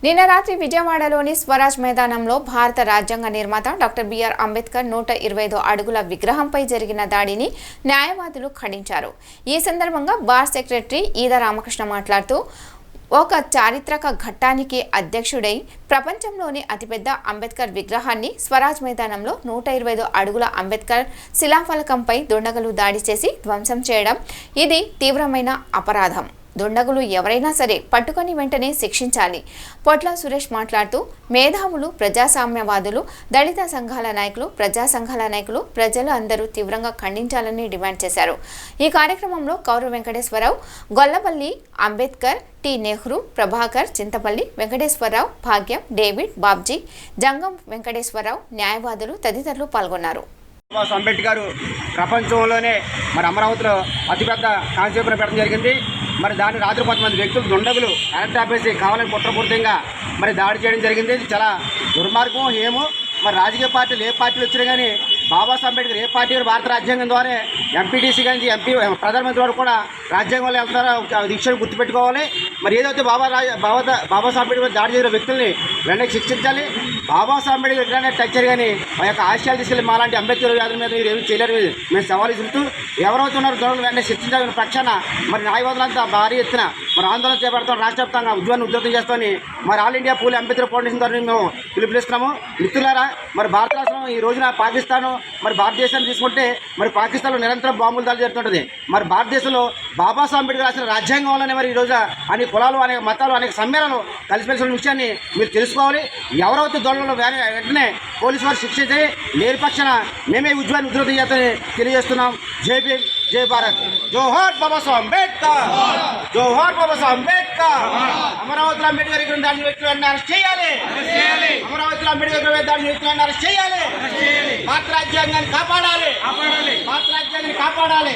నిన్న రాత్రి విజయవాడలోని స్వరాజ్ మైదానంలో భారత రాజ్యాంగ నిర్మాత డాక్టర్ బిఆర్ అంబేద్కర్ 125 అడుగుల విగ్రహంపై జరిగిన దాడిని న్యాయవాదులు ఖండించారు. ఈ సందర్భంగా బార్ సెక్రటరీ ఈద రామకృష్ణ మాట్లాడుతూ ఒక చారిత్రక ఘట్టానికి అధ్యక్షుడై ప్రపంచంలోని అతిపెద్ద అంబేద్కర్ విగ్రహాన్ని స్వరాజ్ మైదానంలో 125 అడుగుల అంబేద్కర్ శిలాఫలకంపై దుండగులు దాడి చేసి ధ్వంసం చేయడం ఇది తీవ్రమైన అపరాధం. దుండగులు ఎవరైనా సరే పట్టుకొని వెంటనే శిక్షించాలి. పొట్ల సురేష్ మాట్లాడుతూ మేధావులు, ప్రజాస్వామ్యవాదులు, దళిత సంఘాల నాయకులు, ప్రజా సంఘాల నాయకులు, ప్రజలు అందరూ తీవ్రంగా ఖండించాలని డిమాండ్ చేశారు. ఈ కార్యక్రమంలో కౌరు వెంకటేశ్వరరావు, గొల్లపల్లి అంబేద్కర్, టి నెహ్రూ, ప్రభాకర్, చింతపల్లి వెంకటేశ్వరరావు, భాగ్యం, డేవిడ్, బాబ్జీ, జంగం వెంకటేశ్వరరావు, న్యాయవాదులు తదితరులు పాల్గొన్నారు. అంబేద్కర్ ప్రపంచంలోనే అమరావతిలో అతిపెద్ద కాన్సెప్ట్ను పెట్టడం జరిగింది. దాన్ని రాత్రి కొంతమంది వ్యక్తులు దుండగులు కలెక్టర్ ఆఫీస్ కావాలని కుట్రపూర్తిగా దాడి చేయడం జరిగింది. ఇది చాలా దుర్మార్గం, హేము. రాజకీయ పార్టీలు ఏ పార్టీలు వచ్చినా కానీ బాబాసాహెబ్ అంబేద్కర్ ఏ పార్టీ భారత రాజ్యాంగం ద్వారా ఎంపీటీసీ కానీ ఎంపీ ప్రధానమంత్రి వారు కూడా రాజ్యాంగంలో వెళ్తారో దీక్షను గుర్తుపెట్టుకోవాలి. ఏదైతే బాబాసాహెబ్ అంబేద్కర్ దాడి చేసిన వ్యక్తుల్ని వెంటనే శిక్షించాలి. బాబాసాహెబ్ అంబేద్కర్ ఎట్లనే టచ్చర్ కానీ మా యొక్క ఆశయాలు తీసుకెళ్ళి మాలాంటి అంబేద్కర్ వ్యాధుల మీద మీరు ఏమి చేయలేరు. మేము సవాలు ఇస్తూ ఎవరైతే ఉన్నారో దొంగలు వెంటనే శిక్షించాలని పక్షాన న్యాయవాదులంతా భారీ ఎత్తున ఆందోళన చేపడతాం. రాష్ట్ర వ్యాప్తంగా ఉద్యోగం చేస్తామని ఆల్ ఇండియా పూలే అంబేద్కర్ ఫౌండేషన్ ద్వారా మేము పిలుపునిస్తున్నాము. మిత్రులారా, భారత రాష్ట్రం ఈ రోజున పాకిస్తాను భారతదేశాన్ని తీసుకుంటే పాకిస్తాన్లో నిరంతరం బాంబులు దాడి జరుగుతుంటుంది. భారతదేశంలో బాబాసాహెబ్ అంబేద్కర్ రాసిన రాజ్యాంగంలోనే ఈ రోజు అనేక కులాలు, అనేక మతాలు, అనేక సమ్మేళనలు కలిసిమెలిసిన విషయాన్ని మీరు తెలుసుకోవాలి. ఎవరైతే దొంగలు వెంటనే పోలీసు వారు శిక్షించి లేని పక్షాన మేమే ఉద్యోగం చేస్తామని తెలియజేస్తున్నాం. జై భీమ్, జై భారత్. జోహార్ బాబాసాహెబ్ అంబేద్కర్, జోహార్ బాబాసాహెబ్ అంబేద్కర్. అమరావతిలో అంబేద్కర్ విగ్రహం దాడిని వ్యక్తులను అరెస్ట్ చేయాలి. అమరావతిలో అంబేద్కర్ విగ్రహం దాడిని వ్యక్తులను అరెస్ట్ చేయాలి. భారత రాజ్యాంగాన్ని కాపాడాలి. భారత రాజ్యాంగాన్ని కాపాడాలి.